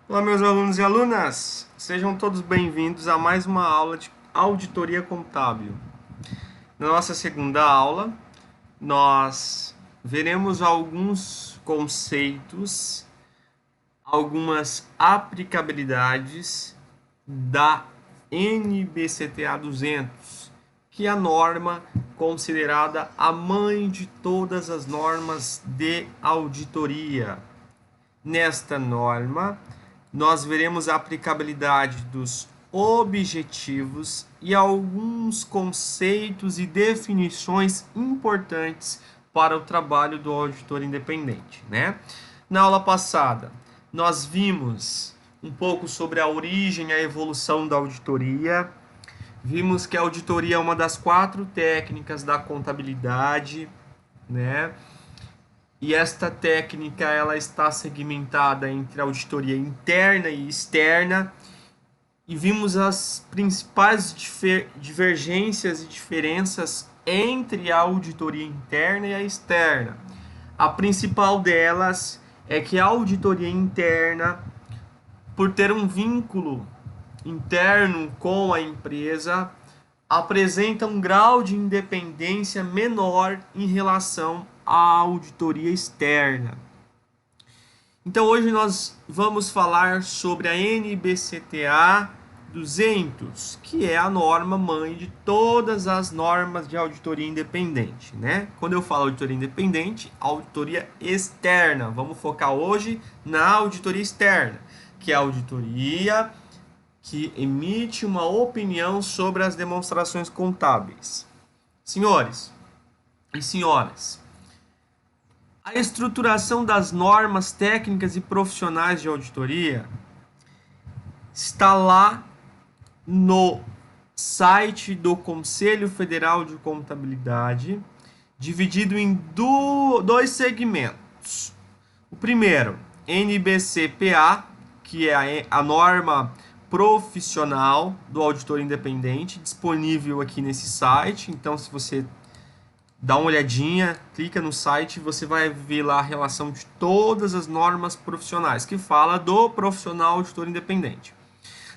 Olá, meus alunos e alunas, sejam todos bem-vindos a mais uma aula de auditoria contábil. Na nossa segunda aula, nós veremos alguns conceitos, algumas aplicabilidades da NBCTA 200, que é a norma considerada a mãe de todas as normas de auditoria. Nesta norma, nós veremos a aplicabilidade dos objetivos e alguns conceitos e definições importantes para o trabalho do auditor independente, né? Na aula passada, nós vimos um pouco sobre a origem e a evolução da auditoria. Vimos que a auditoria é uma das 4 técnicas da contabilidade, né? E esta técnica ela está segmentada entre auditoria interna e externa. E vimos as principais divergências e diferenças entre a auditoria interna e a externa. A principal delas é que a auditoria interna, por ter um vínculo interno com a empresa, apresenta um grau de independência menor em relação à auditoria externa. Então hoje nós vamos falar sobre a NBCTA 200, que é a norma mãe de todas as normas de auditoria independente, né? Quando eu falo auditoria independente, auditoria externa. Vamos focar hoje na auditoria externa, que é a auditoria que emite uma opinião sobre as demonstrações contábeis. Senhores e senhoras, a estruturação das normas técnicas e profissionais de auditoria está lá no site do Conselho Federal de Contabilidade, dividido em dois segmentos. O primeiro, NBCPA, que é a norma profissional do auditor independente, disponível aqui nesse site. Então, se você dá uma olhadinha, clica no site, você vai ver lá a relação de todas as normas profissionais, que fala do profissional auditor independente.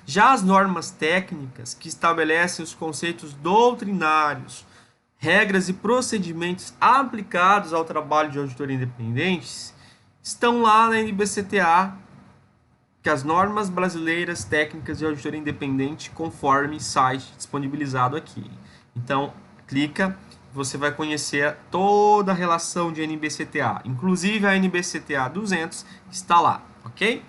Já as normas técnicas, que estabelecem os conceitos doutrinários, regras e procedimentos aplicados ao trabalho de auditor independente, estão lá na NBCTA, que as normas brasileiras técnicas de auditoria independente, conforme site disponibilizado aqui. Então, clica, você vai conhecer toda a relação de NBCTA, inclusive a NBCTA 200 está lá, ok?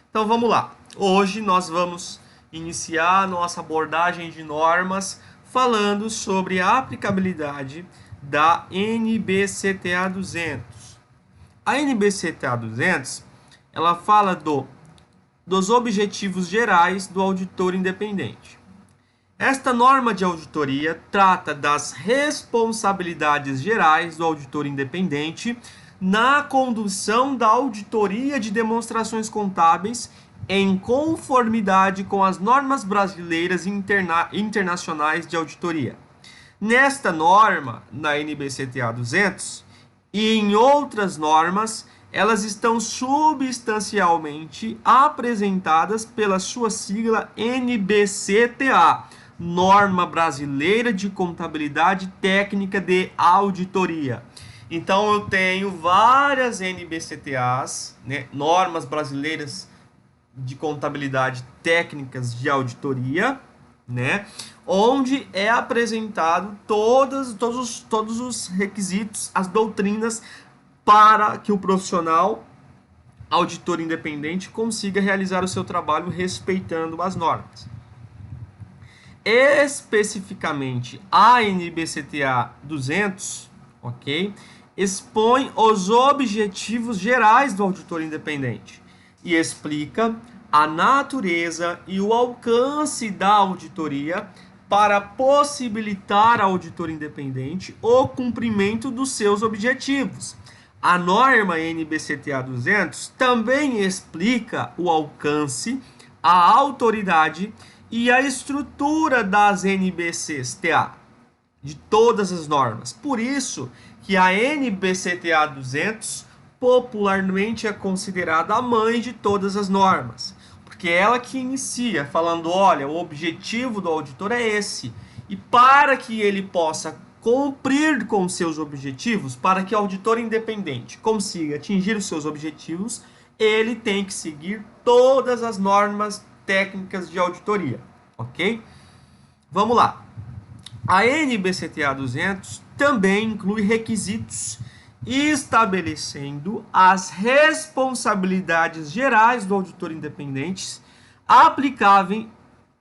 Então vamos lá. Hoje nós vamos iniciar a nossa abordagem de normas falando sobre a aplicabilidade da NBCTA 200. A NBCTA 200, ela fala dos objetivos gerais do auditor independente. Esta norma de auditoria trata das responsabilidades gerais do auditor independente na condução da auditoria de demonstrações contábeis em conformidade com as normas brasileiras e internacionais de auditoria. Nesta norma, na NBCTA 200, e em outras normas, elas estão substancialmente apresentadas pela sua sigla NBCTA, Norma Brasileira de Contabilidade Técnica de Auditoria. Então eu tenho várias NBCTAs, né, normas brasileiras de contabilidade técnicas de auditoria, né, onde é apresentado todos os requisitos, as doutrinas para que o profissional auditor independente consiga realizar o seu trabalho respeitando as normas. Especificamente, a NBCTA 200, ok, expõe os objetivos gerais do auditor independente e explica a natureza e o alcance da auditoria para possibilitar ao auditor independente o cumprimento dos seus objetivos. A norma NBCTA 200 também explica o alcance, a autoridade e a estrutura das NBCTA, de todas as normas. Por isso que a NBCTA 200 popularmente é considerada a mãe de todas as normas, porque é ela que inicia, falando, olha, o objetivo do auditor é esse. E para que ele possa cumprir com seus objetivos, para que o auditor independente consiga atingir os seus objetivos, ele tem que seguir todas as normas técnicas de auditoria, ok? Vamos lá. A NBCTA 200 também inclui requisitos estabelecendo as responsabilidades gerais do auditor independente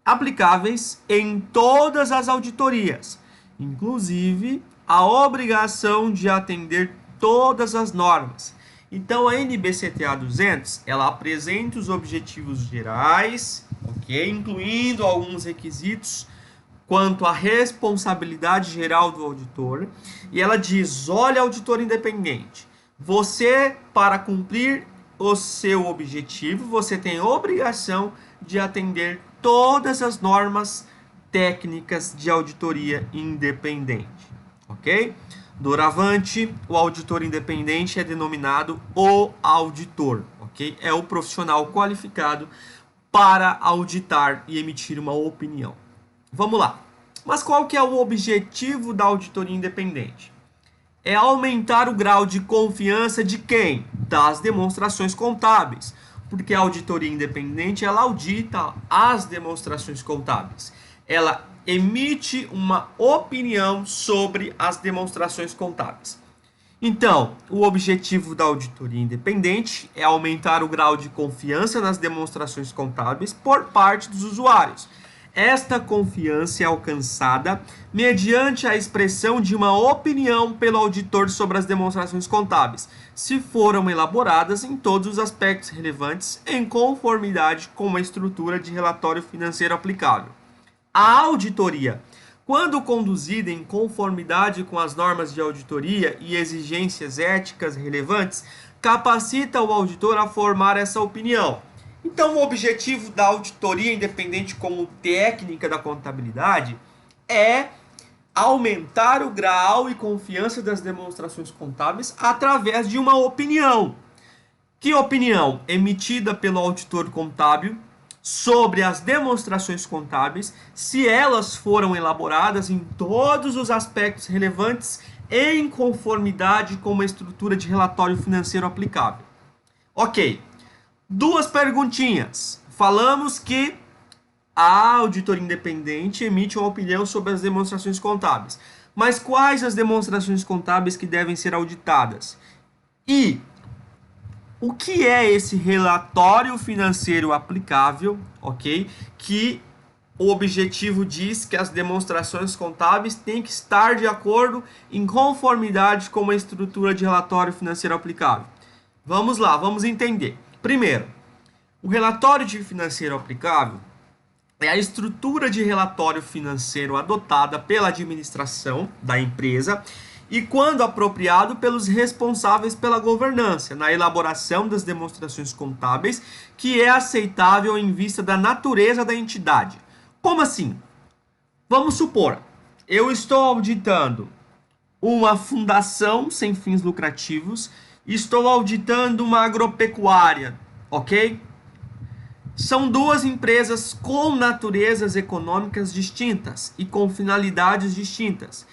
aplicáveis em todas as auditorias, inclusive a obrigação de atender todas as normas. Então a NBCTA 200, ela apresenta os objetivos gerais, ok, incluindo alguns requisitos quanto à responsabilidade geral do auditor, e ela diz: olha, auditor independente, você, para cumprir o seu objetivo, você tem a obrigação de atender todas as normas técnicas de auditoria independente, ok? Doravante, o auditor independente é denominado o auditor, ok? É o profissional qualificado para auditar e emitir uma opinião. Vamos lá. Mas qual que é o objetivo da auditoria independente? É aumentar o grau de confiança de quem? Das demonstrações contábeis. Porque a auditoria independente, ela audita as demonstrações contábeis. Ela emite uma opinião sobre as demonstrações contábeis. Então, o objetivo da auditoria independente é aumentar o grau de confiança nas demonstrações contábeis por parte dos usuários. Esta confiança é alcançada mediante a expressão de uma opinião pelo auditor sobre as demonstrações contábeis, se foram elaboradas em todos os aspectos relevantes em conformidade com a estrutura de relatório financeiro aplicável. A auditoria, quando conduzida em conformidade com as normas de auditoria e exigências éticas relevantes, capacita o auditor a formar essa opinião. Então, o objetivo da auditoria independente como técnica da contabilidade é aumentar o grau e confiança das demonstrações contábeis através de uma opinião. Que opinião? Emitida pelo auditor contábil sobre as demonstrações contábeis, se elas foram elaboradas em todos os aspectos relevantes em conformidade com uma estrutura de relatório financeiro aplicável. Ok. Duas perguntinhas. Falamos que a auditoria independente emite uma opinião sobre as demonstrações contábeis. Mas quais as demonstrações contábeis que devem ser auditadas? E o que é esse relatório financeiro aplicável, ok? Que o objetivo diz que as demonstrações contábeis têm que estar de acordo em conformidade com a estrutura de relatório financeiro aplicável. Vamos lá, vamos entender. Primeiro, o relatório de financeiro aplicável é a estrutura de relatório financeiro adotada pela administração da empresa e, quando apropriado, pelos responsáveis pela governança, na elaboração das demonstrações contábeis, que é aceitável em vista da natureza da entidade. Como assim? Vamos supor, eu estou auditando uma fundação sem fins lucrativos, estou auditando uma agropecuária, ok? São duas empresas com naturezas econômicas distintas e com finalidades distintas.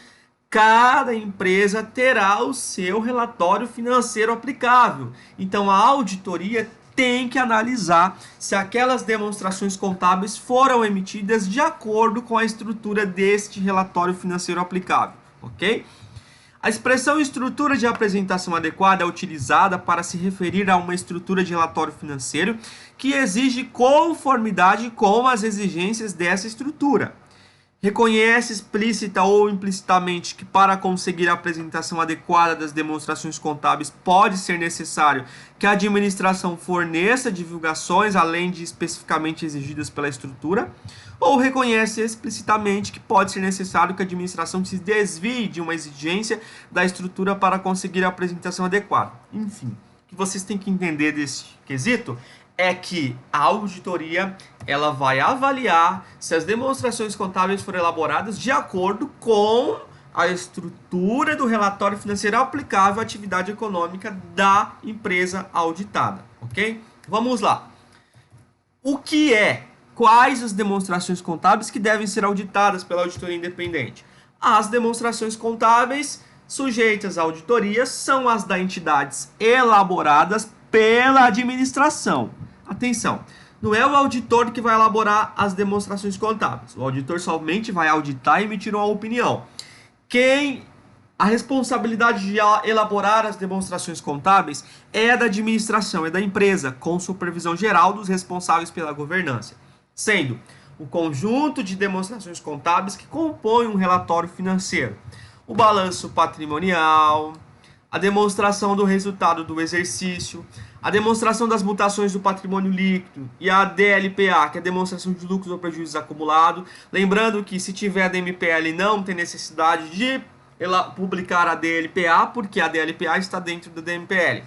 Cada empresa terá o seu relatório financeiro aplicável. Então, a auditoria tem que analisar se aquelas demonstrações contábeis foram emitidas de acordo com a estrutura deste relatório financeiro aplicável, ok? A expressão estrutura de apresentação adequada é utilizada para se referir a uma estrutura de relatório financeiro que exige conformidade com as exigências dessa estrutura. Reconhece explícita ou implicitamente que, para conseguir a apresentação adequada das demonstrações contábeis, pode ser necessário que a administração forneça divulgações além de especificamente exigidas pela estrutura, ou reconhece explicitamente que pode ser necessário que a administração se desvie de uma exigência da estrutura para conseguir a apresentação adequada. Enfim, o que vocês têm que entender desse quesito é que a auditoria ela vai avaliar se as demonstrações contábeis foram elaboradas de acordo com a estrutura do relatório financeiro aplicável à atividade econômica da empresa auditada, ok? Vamos lá. O que é? Quais as demonstrações contábeis que devem ser auditadas pela auditoria independente? As demonstrações contábeis sujeitas à auditoria são as das entidades elaboradas pela administração. Atenção, não é o auditor que vai elaborar as demonstrações contábeis. O auditor somente vai auditar e emitir uma opinião. A responsabilidade de elaborar as demonstrações contábeis é da administração, é da empresa, com supervisão geral dos responsáveis pela governança, sendo o conjunto de demonstrações contábeis que compõem um relatório financeiro, o balanço patrimonial, a demonstração do resultado do exercício, a demonstração das mutações do patrimônio líquido e a DLPA, que é a demonstração de lucros ou prejuízos acumulados. Lembrando que se tiver a DMPL não tem necessidade de publicar a DLPA, porque a DLPA está dentro da DMPL.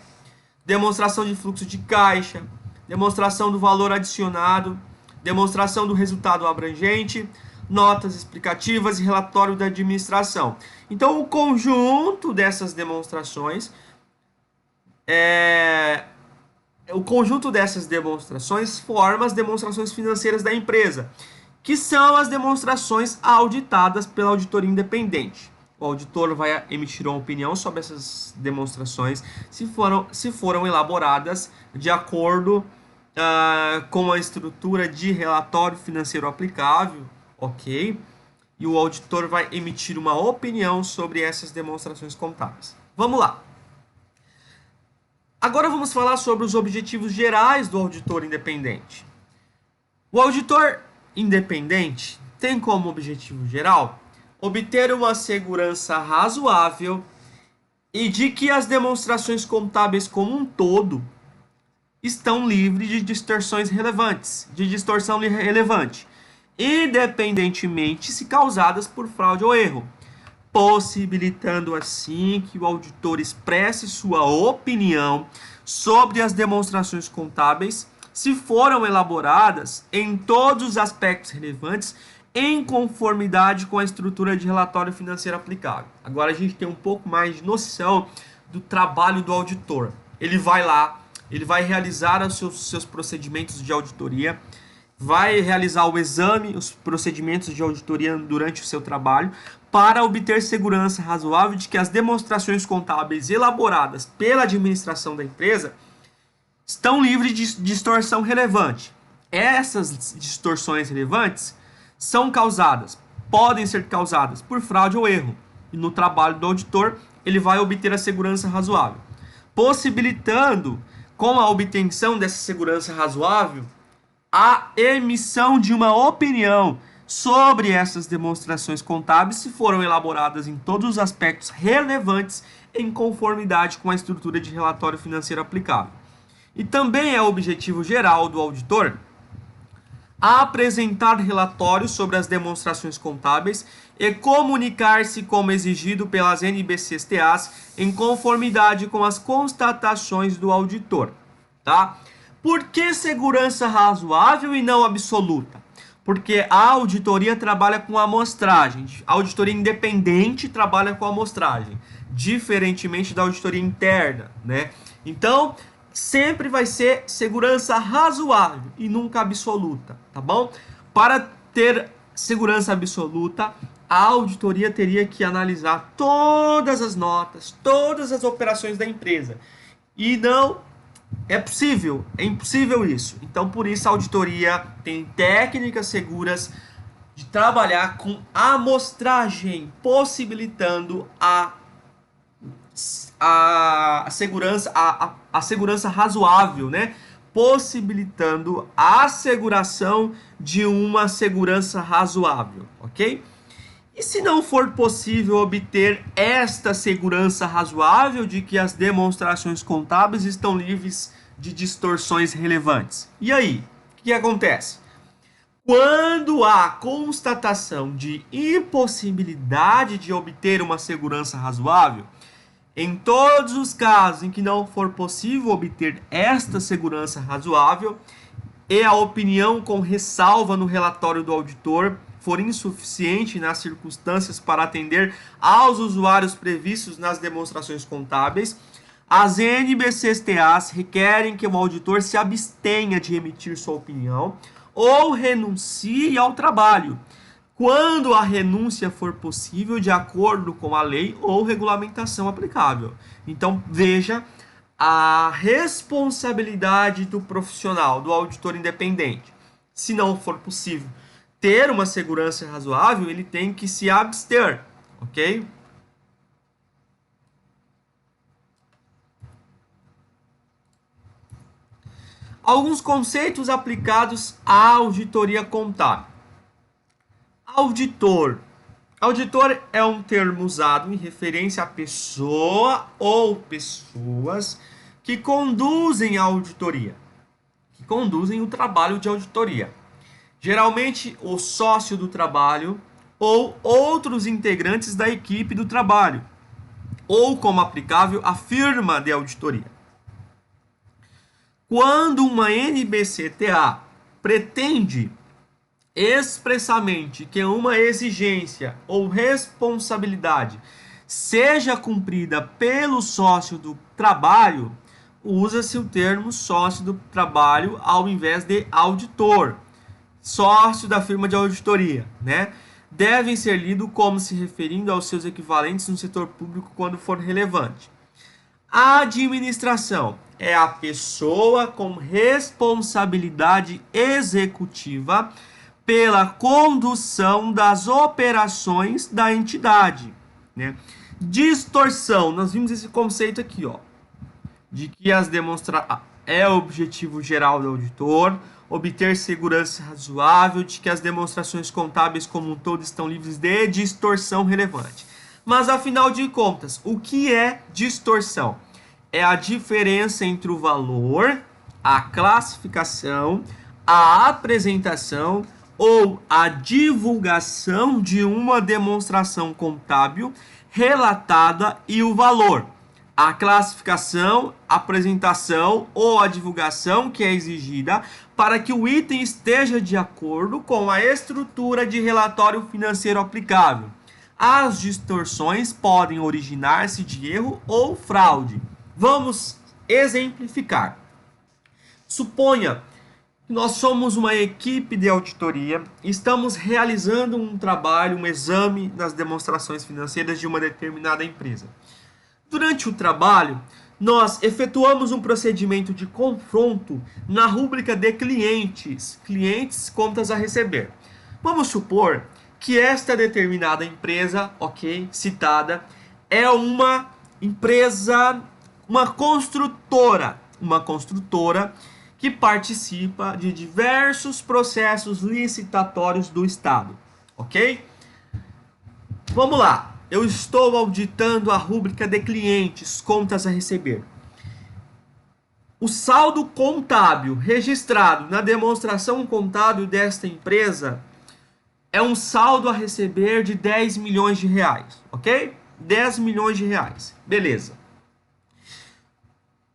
Demonstração de fluxo de caixa, demonstração do valor adicionado, demonstração do resultado abrangente, notas explicativas e relatório da administração. Então, o conjunto dessas demonstrações forma as demonstrações financeiras da empresa, que são as demonstrações auditadas pela auditoria independente. O auditor vai emitir uma opinião sobre essas demonstrações se foram elaboradas de acordo com a estrutura de relatório financeiro aplicável, ok? E o auditor vai emitir uma opinião sobre essas demonstrações contábeis. Vamos lá. Agora vamos falar sobre os objetivos gerais do auditor independente. O auditor independente tem como objetivo geral obter uma segurança razoável e de que as demonstrações contábeis como um todo estão livres de distorção relevante, independentemente se causadas por fraude ou erro, possibilitando assim que o auditor expresse sua opinião sobre as demonstrações contábeis se foram elaboradas em todos os aspectos relevantes em conformidade com a estrutura de relatório financeiro aplicável. Agora a gente tem um pouco mais de noção do trabalho do auditor. Ele vai lá, ele vai realizar os seus procedimentos de auditoria, vai realizar o exame, os procedimentos de auditoria durante o seu trabalho, para obter segurança razoável de que as demonstrações contábeis elaboradas pela administração da empresa estão livres de distorção relevante. Essas distorções relevantes podem ser causadas por fraude ou erro. E no trabalho do auditor, ele vai obter a segurança razoável, possibilitando, com a obtenção dessa segurança razoável, a emissão de uma opinião sobre essas demonstrações contábeis se foram elaboradas em todos os aspectos relevantes em conformidade com a estrutura de relatório financeiro aplicável. E também é objetivo geral do auditor apresentar relatórios sobre as demonstrações contábeis e comunicar-se como exigido pelas NBC-STAs em conformidade com as constatações do auditor, tá? Por que segurança razoável e não absoluta? Porque a auditoria trabalha com amostragem, a auditoria independente trabalha com amostragem, diferentemente da auditoria interna, né? Então, sempre vai ser segurança razoável e nunca absoluta, tá bom? Para ter segurança absoluta, a auditoria teria que analisar todas as notas, todas as operações da empresa. E não é impossível isso. Então, por isso a auditoria tem técnicas seguras de trabalhar com amostragem, possibilitando a segurança razoável, né? Possibilitando a asseguração de uma segurança razoável, ok? E se não for possível obter esta segurança razoável de que as demonstrações contábeis estão livres de distorções relevantes? E aí, o que acontece? Quando há constatação de impossibilidade de obter uma segurança razoável, em todos os casos em que não for possível obter esta segurança razoável e a opinião com ressalva no relatório do auditor for insuficiente nas circunstâncias para atender aos usuários previstos nas demonstrações contábeis, As NBCTAs requerem que o auditor se abstenha de emitir sua opinião ou renuncie ao trabalho, quando a renúncia for possível de acordo com a lei ou regulamentação aplicável. Então, veja a responsabilidade do profissional, do auditor independente. Se não for possível ter uma segurança razoável, ele tem que se abster, ok? Alguns conceitos aplicados à auditoria contábil. Auditor. Auditor é um termo usado em referência à pessoa ou pessoas que conduzem a auditoria, que conduzem o trabalho de auditoria. Geralmente, o sócio do trabalho ou outros integrantes da equipe do trabalho, ou, como aplicável, a firma de auditoria. Quando uma NBCTA pretende expressamente que uma exigência ou responsabilidade seja cumprida pelo sócio do trabalho, usa-se o termo sócio do trabalho ao invés de auditor, sócio da firma de auditoria, né? Devem ser lidos como se referindo aos seus equivalentes no setor público quando for relevante. A administração é a pessoa com responsabilidade executiva pela condução das operações da entidade, né? Distorção, nós vimos esse conceito aqui, ó, de que é o objetivo geral do auditor, obter segurança razoável, de que as demonstrações contábeis como um todo estão livres de distorção relevante. Mas, afinal de contas, o que é distorção? É a diferença entre o valor, a classificação, a apresentação ou a divulgação de uma demonstração contábil relatada e o valor. A classificação, apresentação ou a divulgação que é exigida para que o item esteja de acordo com a estrutura de relatório financeiro aplicável. As distorções podem originar-se de erro ou fraude. Vamos exemplificar. Suponha que nós somos uma equipe de auditoria, estamos realizando um trabalho, um exame nas demonstrações financeiras de uma determinada empresa. Durante o trabalho, nós efetuamos um procedimento de confronto na rúbrica de clientes, contas a receber. Vamos supor que esta determinada empresa, ok, citada, é uma empresa, uma construtora que participa de diversos processos licitatórios do Estado, ok? Vamos lá. Eu estou auditando a rúbrica de clientes, contas a receber. O saldo contábil registrado na demonstração contábil desta empresa é um saldo a receber de 10 milhões de reais, ok? 10 milhões de reais, beleza.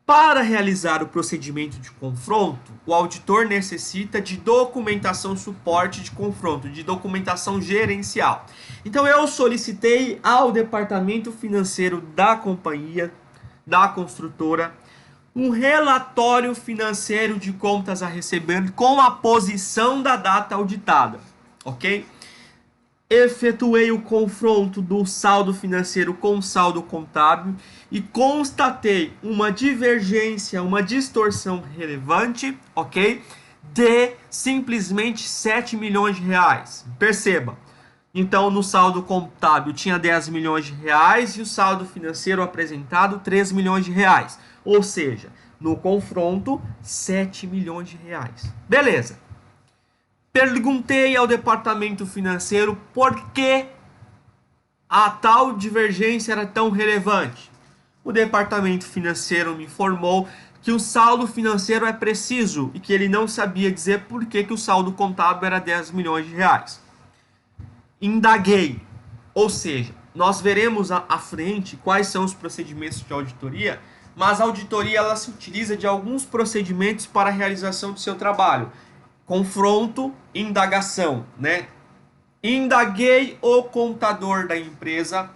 Para realizar o procedimento de confronto, o auditor necessita de documentação suporte de confronto, de documentação gerencial. Então eu solicitei ao departamento financeiro da companhia, da construtora, um relatório financeiro de contas a receber com a posição da data auditada, ok? Efetuei o confronto do saldo financeiro com o saldo contábil e constatei uma divergência, uma distorção relevante, ok? De simplesmente 7 milhões de reais. Perceba, então no saldo contábil tinha 10 milhões de reais e o saldo financeiro apresentado 3 milhões de reais. Ou seja, no confronto, 7 milhões de reais. Beleza. Perguntei ao departamento financeiro por que a tal divergência era tão relevante. O departamento financeiro me informou que o saldo financeiro é preciso e que ele não sabia dizer por que o saldo contábil era 10 milhões de reais. Indaguei, ou seja, nós veremos à frente quais são os procedimentos de auditoria, mas a auditoria ela se utiliza de alguns procedimentos para a realização do seu trabalho. Confronto, indagação, né? Indaguei o contador da empresa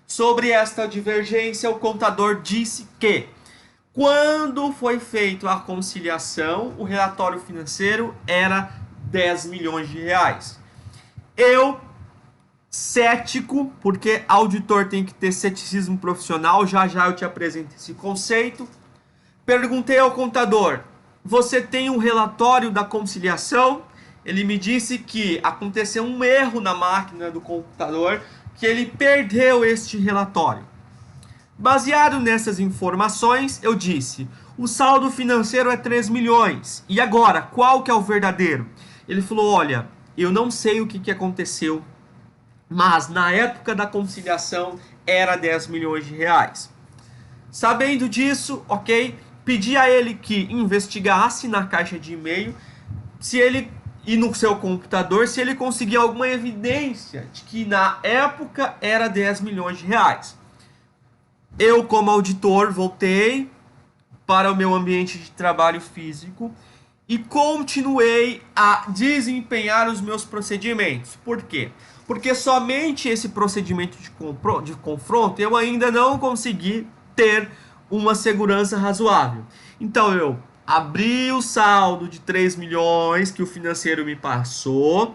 sobre esta divergência. O contador disse que Quando foi feita a conciliação, o relatório financeiro era 10 milhões de reais. Eu, cético, porque auditor tem que ter ceticismo profissional, já já eu te apresento esse conceito. Perguntei ao contador: você tem um relatório da conciliação? Ele me disse que aconteceu um erro na máquina do computador, que ele perdeu este relatório. Baseado nessas informações, eu disse: o saldo financeiro é 3 milhões. E agora, qual que é o verdadeiro? Ele falou: olha, eu não sei o que aconteceu, mas na época da conciliação era 10 milhões de reais. Sabendo disso, ok, pedi a ele que investigasse na caixa de e-mail se ele e no seu computador se ele conseguia alguma evidência de que na época era 10 milhões de reais. Eu, como auditor, voltei para o meu ambiente de trabalho físico e continuei a desempenhar os meus procedimentos. Por quê? Porque somente esse procedimento de confronto eu ainda não consegui ter uma segurança razoável. Então eu abri o saldo de 3 milhões que o financeiro me passou,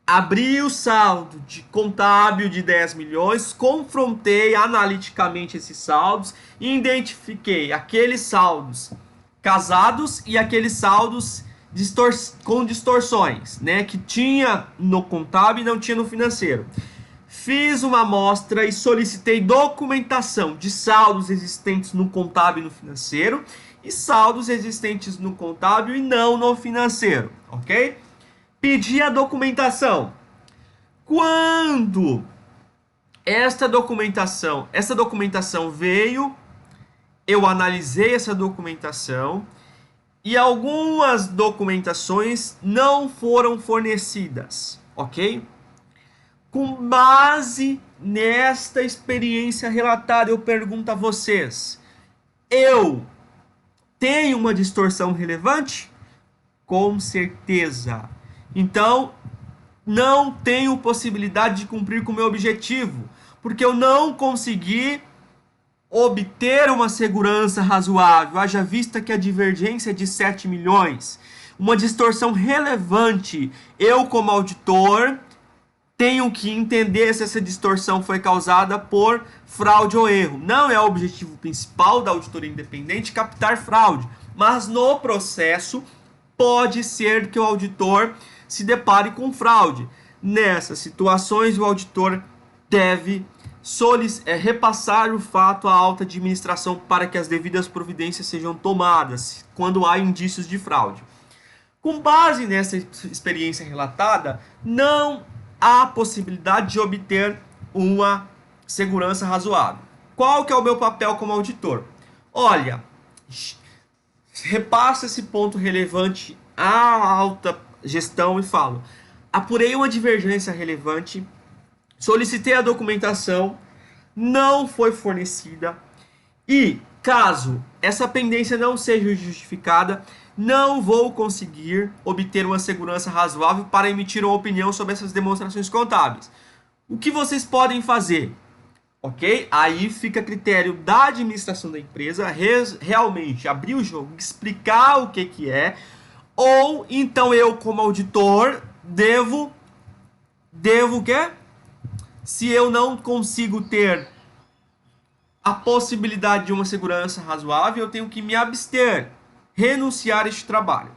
abri o saldo de contábil de 10 milhões, confrontei analiticamente esses saldos e identifiquei aqueles saldos casados e aqueles saldos com distorções, né, que tinha no contábil e não tinha no financeiro. Fiz uma amostra e solicitei documentação de saldos existentes no contábil e no financeiro e saldos existentes no contábil e não no financeiro, ok? Pedi a documentação. Quando essa documentação veio, eu analisei essa documentação e algumas documentações não foram fornecidas, ok? Com base nesta experiência relatada, eu pergunto a vocês: eu tenho uma distorção relevante? Com certeza. Então, não tenho possibilidade de cumprir com o meu objetivo, porque eu não consegui obter uma segurança razoável, haja vista que a divergência é de 7 milhões. Uma distorção relevante. Eu, como auditor, tenho que entender se essa distorção foi causada por fraude ou erro. Não é o objetivo principal da auditoria independente captar fraude, mas no processo pode ser que o auditor se depare com fraude. Nessas situações, o auditor deve repassar o fato à alta administração para que as devidas providências sejam tomadas quando há indícios de fraude. Com base nessa experiência relatada, não há possibilidade de obter uma segurança razoável. Qual que é o meu papel como auditor? Olha, repasso esse ponto relevante à alta gestão e falo: apurei uma divergência relevante, solicitei a documentação, não foi fornecida e, caso essa pendência não seja justificada, não vou conseguir obter uma segurança razoável para emitir uma opinião sobre essas demonstrações contábeis. O que vocês podem fazer? Ok? Aí fica a critério da administração da empresa realmente abrir o jogo, explicar o que é, ou então eu, como auditor, devo o quê? Se eu não consigo ter a possibilidade de uma segurança razoável, eu tenho que me abster, renunciar a este trabalho.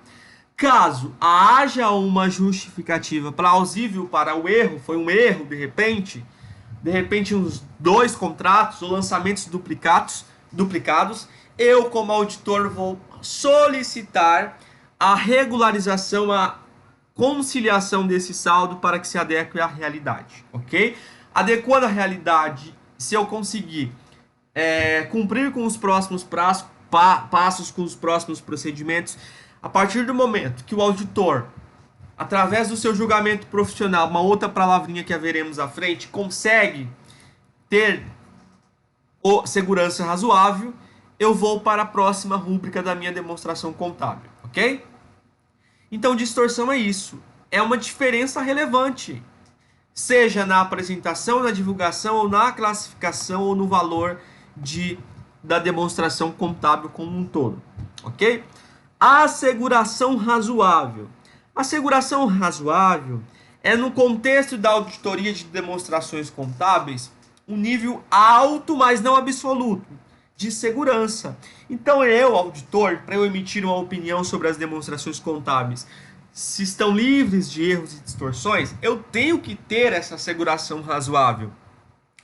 Caso haja uma justificativa plausível para o erro, foi um erro de repente uns 2 contratos ou lançamentos duplicados, eu como auditor vou solicitar a regularização, a conciliação desse saldo para que se adeque à realidade, ok? Adequando à realidade, se eu conseguir cumprir com os próximos passos, com os próximos procedimentos, a partir do momento que o auditor, através do seu julgamento profissional, uma outra palavrinha que haveremos à frente, consegue ter segurança razoável, eu vou para a próxima rúbrica da minha demonstração contábil, ok? Então, distorção é isso. É uma diferença relevante, seja na apresentação, na divulgação, ou na classificação, ou no valor de da demonstração contábil como um todo, ok? Asseguração razoável. Asseguração razoável é, no contexto da auditoria de demonstrações contábeis, um nível alto, mas não absoluto, de segurança. Então eu, auditor, para eu emitir uma opinião sobre as demonstrações contábeis, se estão livres de erros e distorções, eu tenho que ter essa asseguração razoável.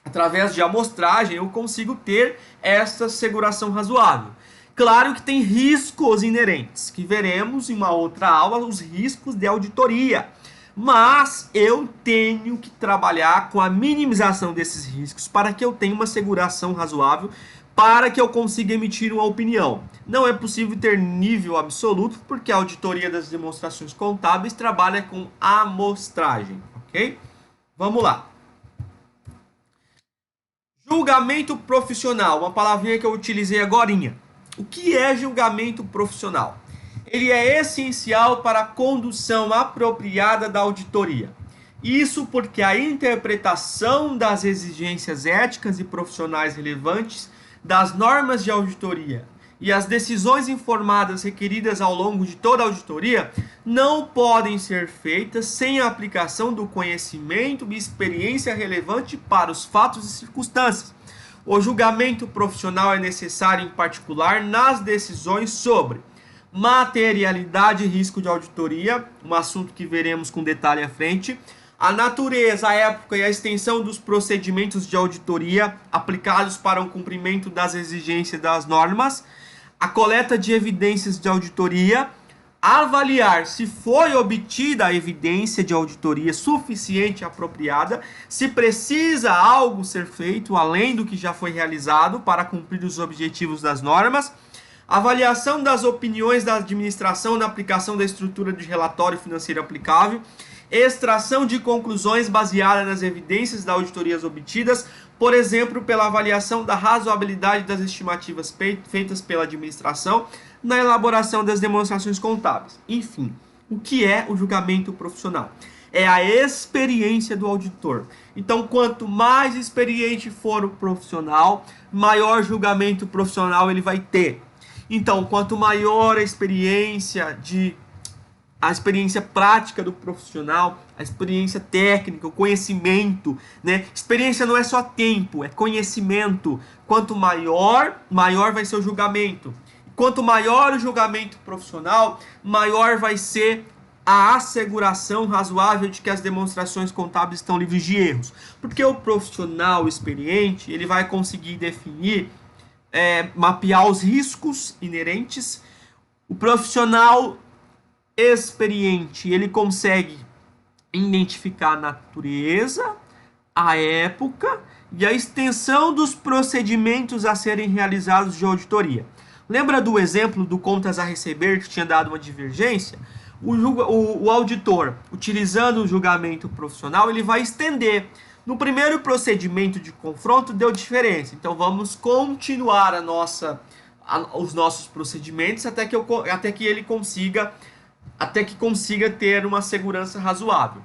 Através de amostragem, eu consigo ter essa asseguração razoável. Claro que tem riscos inerentes, que veremos em uma outra aula, os riscos de auditoria. Mas eu tenho que trabalhar com a minimização desses riscos para que eu tenha uma asseguração razoável, para que eu consiga emitir uma opinião. Não é possível ter nível absoluto, porque a auditoria das demonstrações contábeis trabalha com amostragem, ok? Vamos lá. Julgamento profissional, uma palavrinha que eu utilizei agorinha. O que é julgamento profissional? Ele é essencial para a condução apropriada da auditoria. Isso porque a interpretação das exigências éticas e profissionais relevantes das normas de auditoria e as decisões informadas requeridas ao longo de toda a auditoria não podem ser feitas sem a aplicação do conhecimento e experiência relevante para os fatos e circunstâncias. O julgamento profissional é necessário, em particular, nas decisões sobre materialidade e risco de auditoria, um assunto que veremos com detalhe à frente, a natureza, a época e a extensão dos procedimentos de auditoria aplicados para o cumprimento das exigências das normas, a coleta de evidências de auditoria, avaliar se foi obtida a evidência de auditoria suficiente e apropriada, se precisa algo ser feito além do que já foi realizado para cumprir os objetivos das normas, avaliação das opiniões da administração na aplicação da estrutura de relatório financeiro aplicável, extração de conclusões baseadas nas evidências das auditorias obtidas, por exemplo, pela avaliação da razoabilidade das estimativas feitas pela administração na elaboração das demonstrações contábeis. Enfim, o que é o julgamento profissional? É a experiência do auditor. Então, quanto mais experiente for o profissional, maior julgamento profissional ele vai ter. Então, quanto maior a experiência prática do profissional, a experiência técnica, o conhecimento, né? Experiência não é só tempo, é conhecimento. Quanto maior vai ser o julgamento. Quanto maior o julgamento profissional, maior vai ser a asseguração razoável de que as demonstrações contábeis estão livres de erros. Porque o profissional experiente, ele vai conseguir definir, mapear os riscos inerentes. O profissional experiente, ele consegue identificar a natureza, a época e a extensão dos procedimentos a serem realizados de auditoria. Lembra do exemplo do contas a receber que tinha dado uma divergência? O auditor, utilizando o julgamento profissional, ele vai estender. No primeiro procedimento de confronto deu diferença, então vamos continuar os nossos procedimentos até que ele consiga ter uma segurança razoável.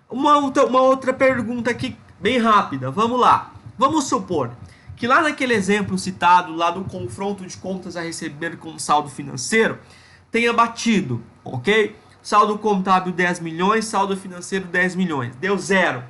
Uma outra pergunta aqui, bem rápida, vamos lá. Vamos supor que lá naquele exemplo citado, lá do confronto de contas a receber com saldo financeiro, tenha batido, ok? Saldo contábil 10 milhões, saldo financeiro 10 milhões, deu zero.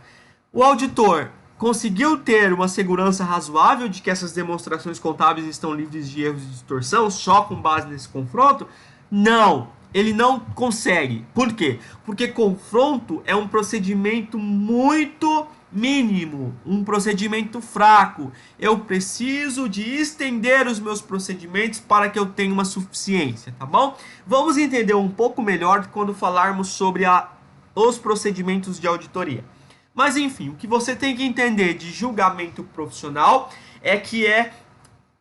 O auditor conseguiu ter uma segurança razoável de que essas demonstrações contábeis estão livres de erros e distorção só com base nesse confronto? Não, ele não consegue. Por quê? Porque confronto é um procedimento muito mínimo, um procedimento fraco. Eu preciso de estender os meus procedimentos para que eu tenha uma suficiência, tá bom? Vamos entender um pouco melhor quando falarmos sobre os procedimentos de auditoria. Mas enfim, o que você tem que entender de julgamento profissional é que é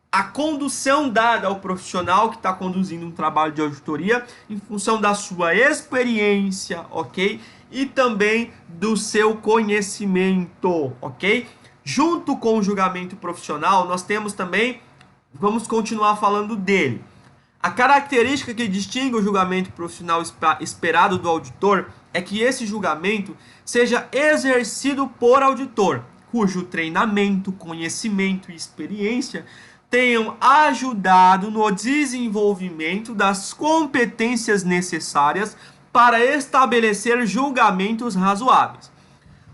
a condução dada ao profissional que está conduzindo um trabalho de auditoria em função da sua experiência, ok? E também do seu conhecimento, ok? Junto com o julgamento profissional, nós temos também, vamos continuar falando dele. A característica que distingue o julgamento profissional esperado do auditor é que esse julgamento seja exercido por auditor, cujo treinamento, conhecimento e experiência tenham ajudado no desenvolvimento das competências necessárias para estabelecer julgamentos razoáveis.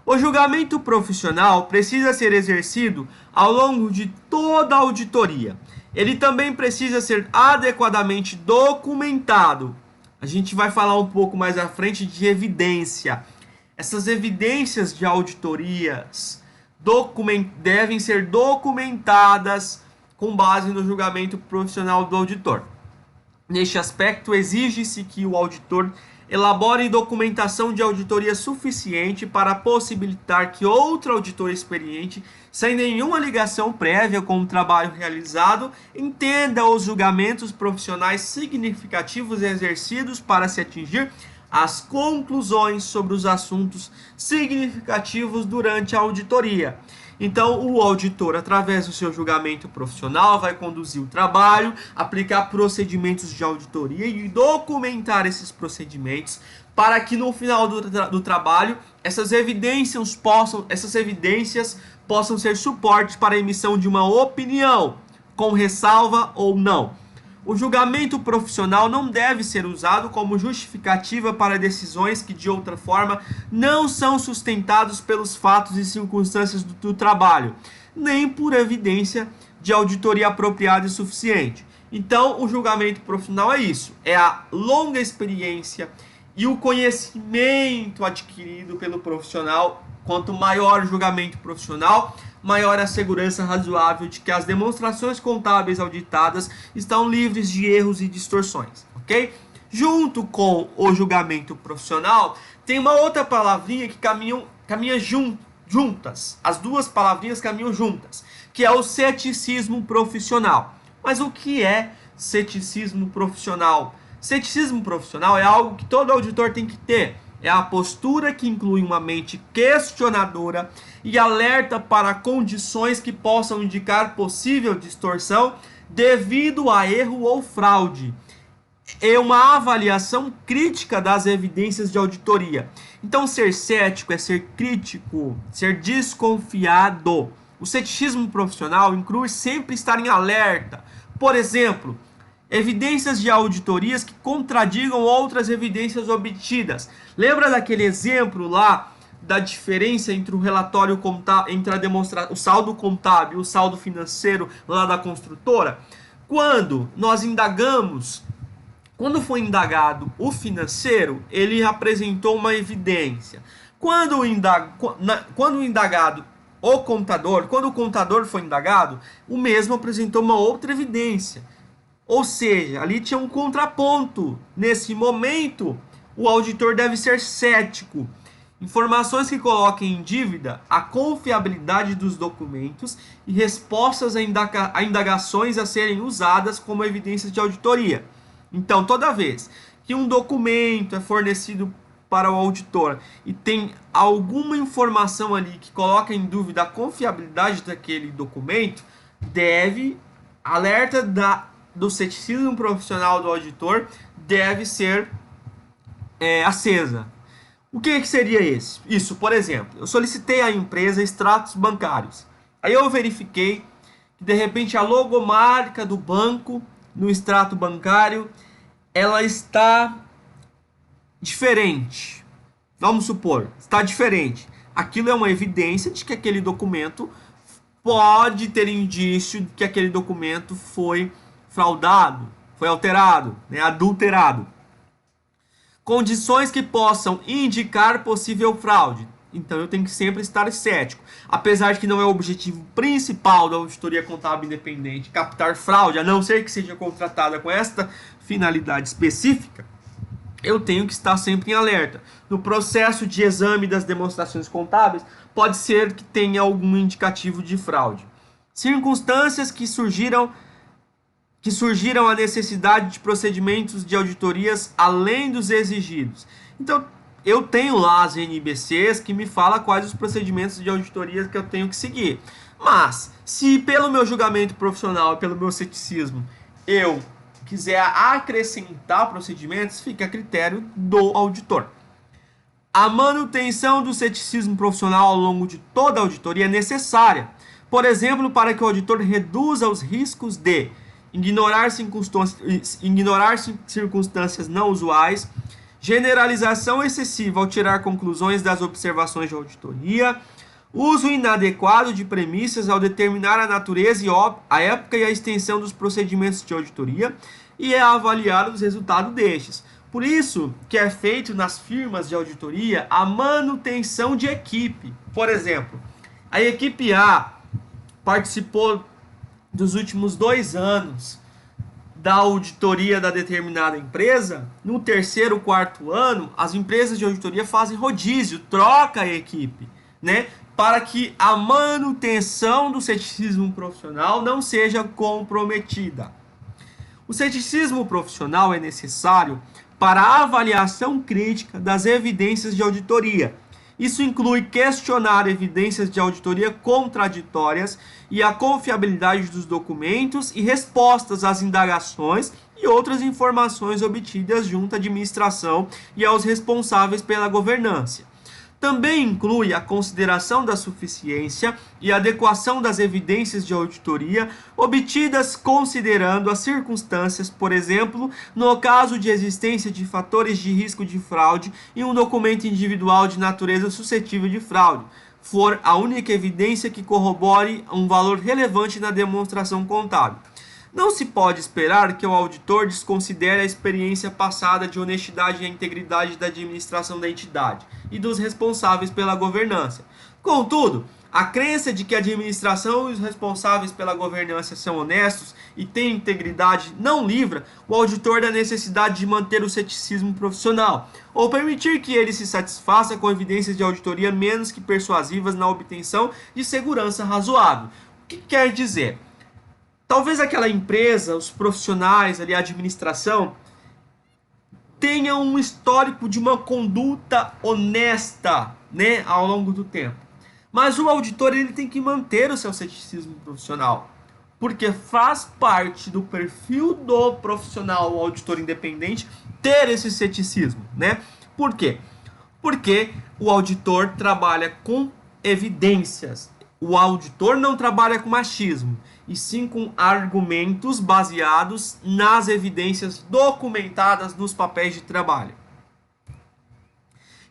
O julgamento profissional precisa ser exercido ao longo de toda a auditoria. Ele também precisa ser adequadamente documentado. A gente vai falar um pouco mais à frente de evidência. Essas evidências de auditorias devem ser documentadas com base no julgamento profissional do auditor. Neste aspecto, exige-se que o auditor elabore documentação de auditoria suficiente para possibilitar que outro auditor experiente, sem nenhuma ligação prévia com o trabalho realizado, entenda os julgamentos profissionais significativos exercidos para se atingir as conclusões sobre os assuntos significativos durante a auditoria. Então, o auditor, através do seu julgamento profissional, vai conduzir o trabalho, aplicar procedimentos de auditoria e documentar esses procedimentos para que no final do trabalho essas evidências possam ser suportes para a emissão de uma opinião, com ressalva ou não. O julgamento profissional não deve ser usado como justificativa para decisões que, de outra forma, não são sustentados pelos fatos e circunstâncias do trabalho, nem por evidência de auditoria apropriada e suficiente. Então, o julgamento profissional é isso, é a longa experiência e o conhecimento adquirido pelo profissional. Quanto maior o julgamento profissional, maior a segurança razoável de que as demonstrações contábeis auditadas estão livres de erros e distorções, ok? Junto com o julgamento profissional, tem uma outra palavrinha que caminha juntas. As duas palavrinhas caminham juntas, que é o ceticismo profissional. Mas o que é ceticismo profissional? Ceticismo profissional é algo que todo auditor tem que ter. É a postura que inclui uma mente questionadora e alerta para condições que possam indicar possível distorção devido a erro ou fraude. É uma avaliação crítica das evidências de auditoria. Então, ser cético é ser crítico, ser desconfiado. O ceticismo profissional inclui sempre estar em alerta. Por exemplo, evidências de auditorias que contradigam outras evidências obtidas. Lembra daquele exemplo lá da diferença entre o relatório contábil, entre o saldo contábil e o saldo financeiro lá da construtora? Quando foi indagado o financeiro, ele apresentou uma evidência. Quando o contador foi indagado, o mesmo apresentou uma outra evidência. Ou seja, ali tinha um contraponto. Nesse momento, o auditor deve ser cético. Informações que coloquem em dívida a confiabilidade dos documentos e respostas a indagações a serem usadas como evidências de auditoria. Então, toda vez que um documento é fornecido para o auditor e tem alguma informação ali que coloca em dúvida a confiabilidade daquele documento, alerta do ceticismo profissional do auditor deve ser acesa. O que seria isso? Por exemplo, eu solicitei à empresa extratos bancários. Aí eu verifiquei que de repente a logomarca do banco no extrato bancário ela está diferente. Vamos supor, está diferente. Aquilo é uma evidência de que aquele documento pode ter indício de que aquele documento foi fraudado, foi alterado, adulterado. Condições que possam indicar possível fraude. Então eu tenho que sempre estar cético. Apesar de que não é o objetivo principal da auditoria contábil independente captar fraude, a não ser que seja contratada com esta finalidade específica, eu tenho que estar sempre em alerta. No processo de exame das demonstrações contábeis, pode ser que tenha algum indicativo de fraude. Circunstâncias que surgiram a necessidade de procedimentos de auditorias além dos exigidos. Então, eu tenho lá as NBCs que me falam quais os procedimentos de auditoria que eu tenho que seguir. Mas, se pelo meu julgamento profissional, pelo meu ceticismo, eu quiser acrescentar procedimentos, fica a critério do auditor. A manutenção do ceticismo profissional ao longo de toda a auditoria é necessária Por exemplo, para que o auditor reduza os riscos de ignorar circunstâncias não usuais, generalização excessiva ao tirar conclusões das observações de auditoria, uso inadequado de premissas ao determinar a natureza, a época e a extensão dos procedimentos de auditoria e é avaliar os resultados destes. Por isso que é feito nas firmas de auditoria a manutenção de equipe. Por exemplo, a equipe A participou dos últimos 2 anos da auditoria da determinada empresa. No terceiro, quarto ano, as empresas de auditoria fazem rodízio, troca a equipe, né? Para que a manutenção do ceticismo profissional não seja comprometida. O ceticismo profissional é necessário para a avaliação crítica das evidências de auditoria. Isso inclui questionar evidências de auditoria contraditórias e a confiabilidade dos documentos e respostas às indagações e outras informações obtidas junto à administração e aos responsáveis pela governança. Também inclui a consideração da suficiência e adequação das evidências de auditoria obtidas considerando as circunstâncias, por exemplo, no caso de existência de fatores de risco de fraude em um documento individual de natureza suscetível de fraude, for a única evidência que corrobore um valor relevante na demonstração contábil. Não se pode esperar que o auditor desconsidere a experiência passada de honestidade e integridade da administração da entidade e dos responsáveis pela governança. Contudo, a crença de que a administração e os responsáveis pela governança são honestos e têm integridade não livra o auditor da necessidade de manter o ceticismo profissional ou permitir que ele se satisfaça com evidências de auditoria menos que persuasivas na obtenção de segurança razoável. O que quer dizer? Talvez aquela empresa, os profissionais ali, a administração, tenha um histórico de uma conduta honesta, né, ao longo do tempo. Mas o auditor ele tem que manter o seu ceticismo profissional, porque faz parte do perfil do profissional, o auditor independente, ter esse ceticismo, né? Por quê? Porque o auditor trabalha com evidências. O auditor não trabalha com machismo, e sim com argumentos baseados nas evidências documentadas nos papéis de trabalho.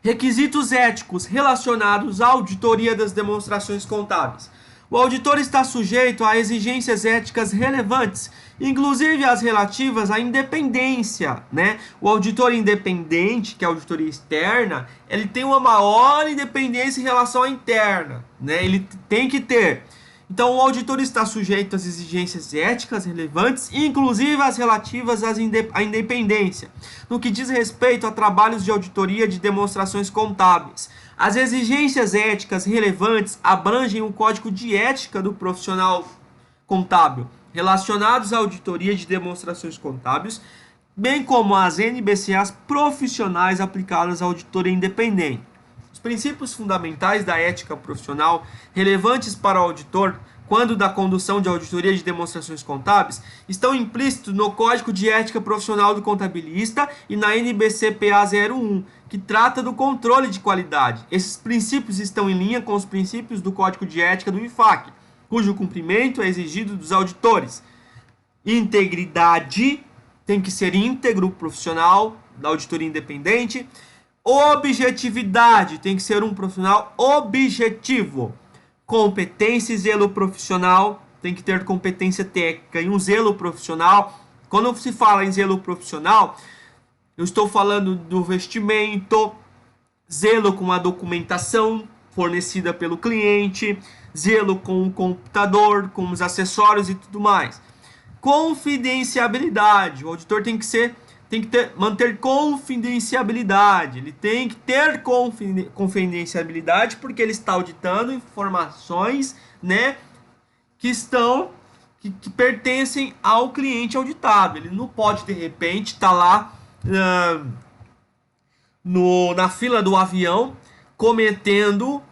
Requisitos éticos relacionados à auditoria das demonstrações contábeis. O auditor está sujeito a exigências éticas relevantes, inclusive as relativas à independência, né? O auditor independente, que é a auditoria externa, ele tem uma maior independência em relação à interna, né? Ele tem que ter. Então, o auditor está sujeito às exigências éticas relevantes, inclusive as relativas à independência, no que diz respeito a trabalhos de auditoria de demonstrações contábeis. As exigências éticas relevantes abrangem o código de ética do profissional contábil, relacionados à auditoria de demonstrações contábeis, bem como as NBCAs profissionais aplicadas à auditoria independente. Os princípios fundamentais da ética profissional relevantes para o auditor quando da condução de auditoria de demonstrações contábeis estão implícitos no Código de Ética Profissional do Contabilista e na NBCPA 01, que trata do controle de qualidade. Esses princípios estão em linha com os princípios do Código de Ética do IFAC, cujo cumprimento é exigido dos auditores. Integridade, tem que ser íntegro profissional da auditoria independente. Objetividade, tem que ser um profissional objetivo. Competência e zelo profissional, tem que ter competência técnica e um zelo profissional. Quando se fala em zelo profissional, eu estou falando do vestimento, zelo com a documentação fornecida pelo cliente, zelo com o computador, com os acessórios e tudo mais. Confidencialidade, o auditor tem que manter confidencialidade. Ele tem que ter confidencialidade porque ele está auditando informações, né, que pertencem ao cliente auditado. Ele não pode, de repente, estar lá na fila do avião comentando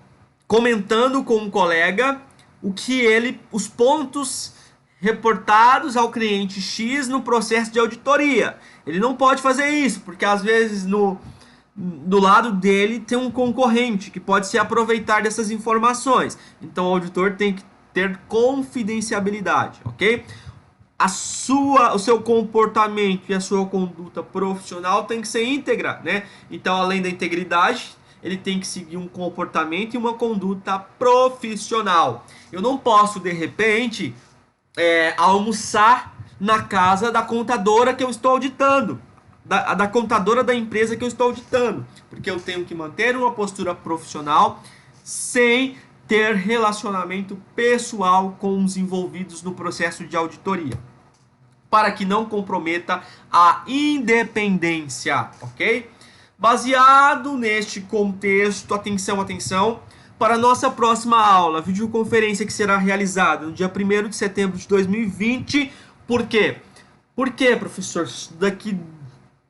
com um colega os pontos reportados ao cliente X no processo de auditoria. Ele não pode fazer isso, porque às vezes do lado dele tem um concorrente que pode se aproveitar dessas informações. Então o auditor tem que ter confidencialidade, ok? O seu comportamento e a sua conduta profissional tem que ser íntegra, né? Então, além da integridade, ele tem que seguir um comportamento e uma conduta profissional. Eu não posso, de repente, almoçar na casa da contadora que eu estou auditando, da contadora da empresa que eu estou auditando, porque eu tenho que manter uma postura profissional sem ter relacionamento pessoal com os envolvidos no processo de auditoria, para que não comprometa a independência, ok? Baseado neste contexto, atenção, para a nossa próxima aula, videoconferência que será realizada no dia 1º de setembro de 2020. Por quê? Por quê, professor?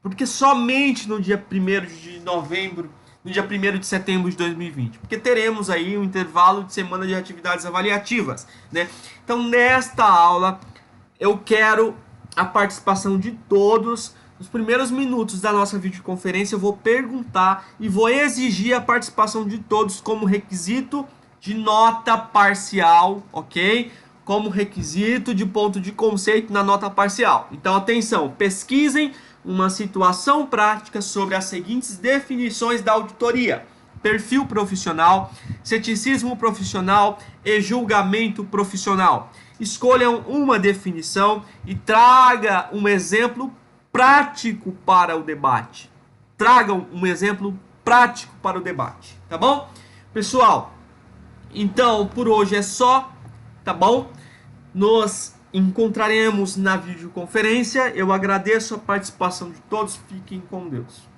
Porque somente no dia 1º de novembro, no dia 1º de setembro de 2020. Porque teremos aí um intervalo de semana de atividades avaliativas, né? Então, nesta aula, eu quero a participação de todos. Nos primeiros minutos da nossa videoconferência, eu vou perguntar e vou exigir a participação de todos como requisito de nota parcial, ok? Como requisito de ponto de conceito na nota parcial. Então, atenção, pesquisem uma situação prática sobre as seguintes definições da auditoria: perfil profissional, ceticismo profissional e julgamento profissional. Escolham uma definição e traga um exemplo prático para o debate. Tragam um exemplo prático para o debate, tá bom? Pessoal, então por hoje é só, tá bom? Nos encontraremos na videoconferência. Eu agradeço a participação de todos. Fiquem com Deus.